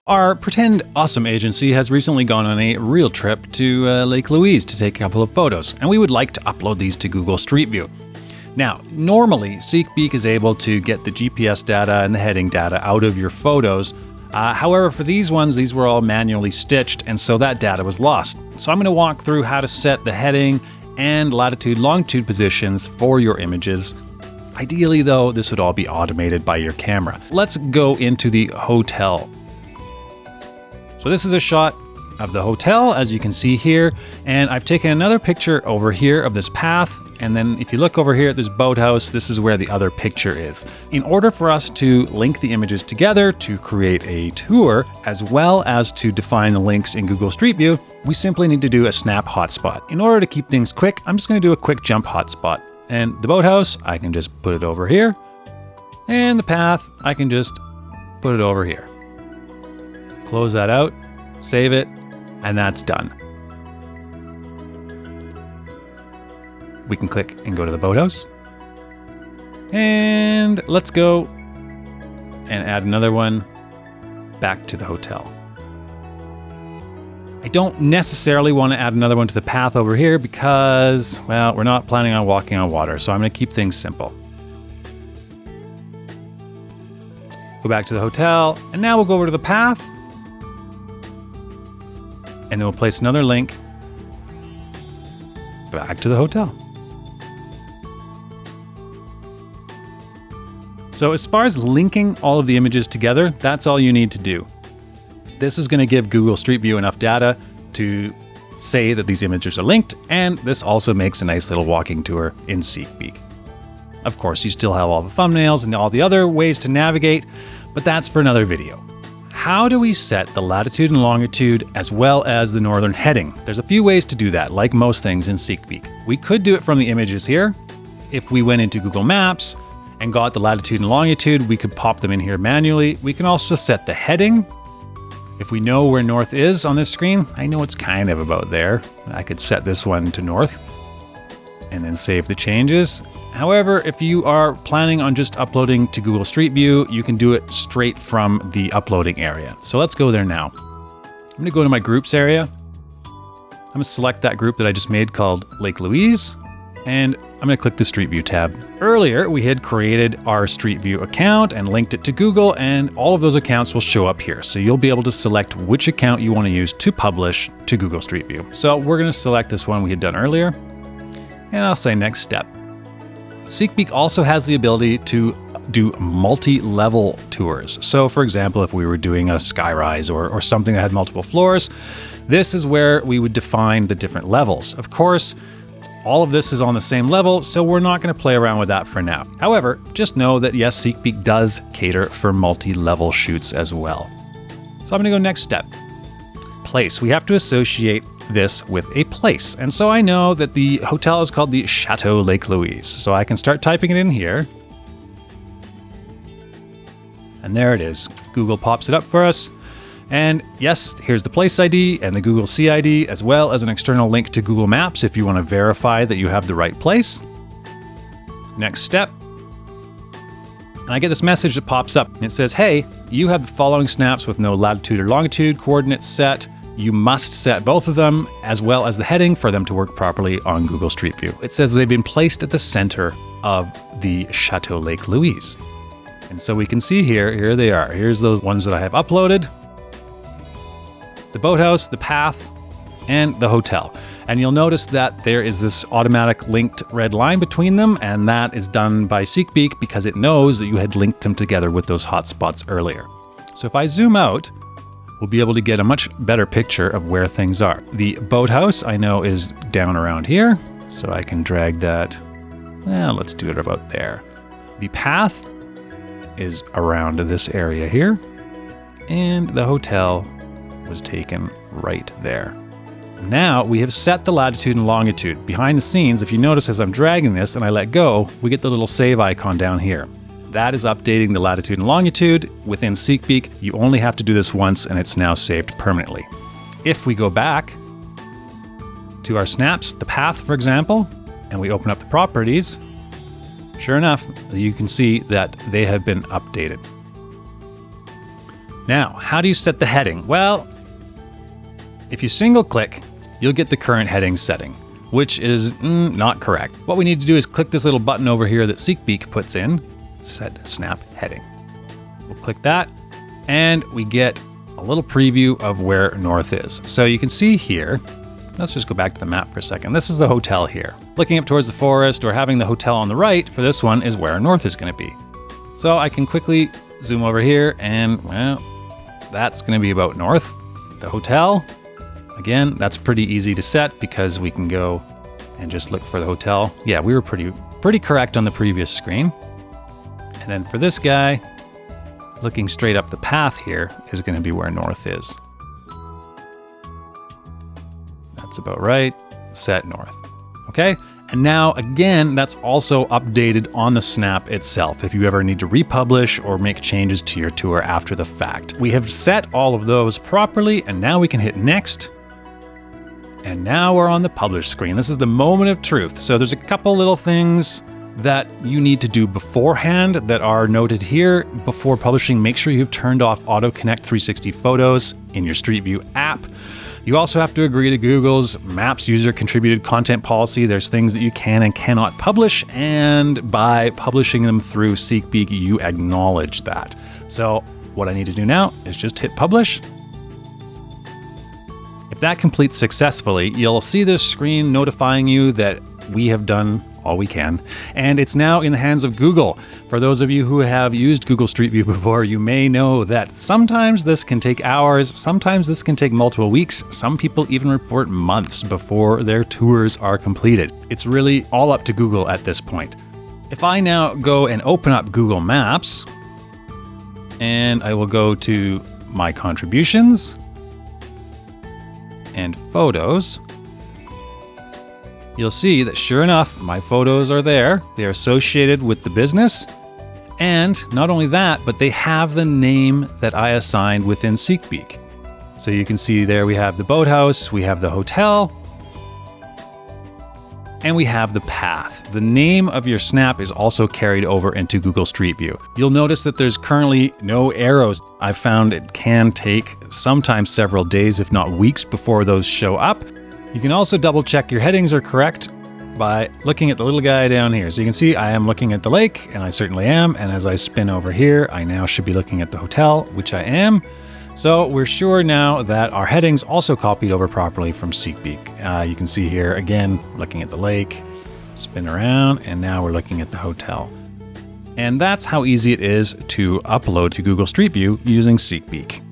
Our pretend awesome agency has recently gone on a real trip to Lake Louise to take a couple of photos, and we would like to upload these to Google Street View. Now, normally, SeekBeak is able to get the GPS data and the heading data out of your photos. However, for these ones, these were all manually stitched, and so that data was lost. So I'm going to walk through how to set the heading and latitude, longitude positions for your images. Ideally, though, this would all be automated by your camera. Let's go into the hotel. So this is a shot of the hotel, as you can see here, and I've taken another picture over here of this path, and then if you look over here at this boathouse, this is where the other picture is. In order for us to link the images together to create a tour, as well as to define the links in Google Street View, we simply need to do a snap hotspot. In order to keep things quick, I'm just going to do a quick jump hotspot. And the boathouse, I can just put it over here, and the path, I can just put it over here. Close that out, save it, and that's done. We can click and go to the boathouse. And let's go and add another one back to the hotel. I don't necessarily want to add another one to the path over here because, well, we're not planning on walking on water, so I'm going to keep things simple. Go back to the hotel, and now we'll go over to the path. And then we'll place another link back to the hotel. So as far as linking all of the images together, that's all you need to do. This is going to give Google Street View enough data to say that these images are linked, and this also makes a nice little walking tour in SeekBeak. Of course, you still have all the thumbnails and all the other ways to navigate, but that's for another video. How do we set the latitude and longitude as well as the northern heading? There's a few ways to do that, like most things in SeekBeak. We could do it from the images here. If we went into Google Maps and got the latitude and longitude, we could pop them in here manually. We can also set the heading. If we know where north is on this screen, I know it's kind of about there. I could set this one to north and then save the changes. However, if you are planning on just uploading to Google Street View, you can do it straight from the uploading area. So let's go there now. I'm gonna go to my groups area. I'm gonna select that group that I just made called Lake Louise, and I'm gonna click the Street View tab. Earlier, we had created our Street View account and linked it to Google, and all of those accounts will show up here. So you'll be able to select which account you wanna use to publish to Google Street View. So we're gonna select this one we had done earlier, and I'll say next step. SeekBeak also has the ability to do multi-level tours. So for example, if we were doing a skyrise or something that had multiple floors, this is where we would define the different levels. Of course, all of this is on the same level, so we're not going to play around with that for now. However, just know that yes, SeekBeak does cater for multi-level shoots as well. So I'm going to go next step. Place. We have to associate this with a place. And so I know that the hotel is called the Chateau Lake Louise. So I can start typing it in here. And there it is. Google pops it up for us. And yes, here's the place ID and the Google CID, as well as an external link to Google Maps if you want to verify that you have the right place. Next step. And I get this message that pops up. It says, hey, you have the following snaps with no latitude or longitude coordinates set. You must set both of them, as well as the heading, for them to work properly on Google Street View. It says they've been placed at the center of the Chateau Lake Louise. And so we can see here they are. Here's those ones that I have uploaded. The boathouse, the path, and the hotel. And you'll notice that there is this automatic linked red line between them, and that is done by SeekBeak because it knows that you had linked them together with those hotspots earlier. So if I zoom out, we'll be able to get a much better picture of where things are. The boathouse I know is down around here, so I can drag that. Well, let's do it about there. The path is around this area here, and the hotel was taken right there. Now we have set the latitude and longitude. Behind the scenes, if you notice as I'm dragging this and I let go, we get the little save icon down here. That is updating the latitude and longitude. Within SeekBeak, you only have to do this once and it's now saved permanently. If we go back to our snaps, the path, for example, and we open up the properties, sure enough, you can see that they have been updated. Now, how do you set the heading? Well, if you single click, you'll get the current heading setting, which is not correct. What we need to do is click this little button over here that SeekBeak puts in, set snap heading. We'll click that and we get a little preview of where north is. So you can see here, let's just go back to the map for a second. This is the hotel here. Looking up towards the forest or having the hotel on the right for this one is where north is going to be. So I can quickly zoom over here and, well, that's going to be about north. The hotel, again, that's pretty easy to set because we can go and just look for the hotel. Yeah, we were pretty correct on the previous screen. And then for this guy, looking straight up the path here is going to be where north is. That's about right. Set north. Okay. And now again, that's also updated on the snap itself if you ever need to republish or make changes to your tour after the fact. We have set all of those properly, and now we can hit next. And now we're on the publish screen. This is the moment of truth. So there's a couple little things that you need to do beforehand that are noted here. Before publishing, make sure you've turned off Auto Connect 360 photos in your Street View app. You also have to agree to Google's Maps user contributed content policy. There's things that you can and cannot publish, and by publishing them through SeekBeak, you acknowledge that. So what I need to do now is just hit publish. If that completes successfully, you'll see this screen notifying you that we have done all we can, and it's now in the hands of Google. For those of you who have used Google Street View before, you may know that sometimes this can take hours, sometimes this can take multiple weeks, some people even report months before their tours are completed. It's really all up to Google at this point. If I now go and open up Google Maps, and I will go to my contributions and photos, you'll see that sure enough, my photos are there. They are associated with the business. And not only that, but they have the name that I assigned within SeekBeak. So you can see there we have the boathouse, we have the hotel, and we have the path. The name of your snap is also carried over into Google Street View. You'll notice that there's currently no arrows. I've found it can take sometimes several days, if not weeks, before those show up. You can also double check your headings are correct by looking at the little guy down here. So you can see I am looking at the lake, and I certainly am. And as I spin over here, I now should be looking at the hotel, which I am. So we're sure now that our headings also copied over properly from SeekBeak. You can see here, again, looking at the lake, spin around, and now we're looking at the hotel. And that's how easy it is to upload to Google Street View using SeekBeak.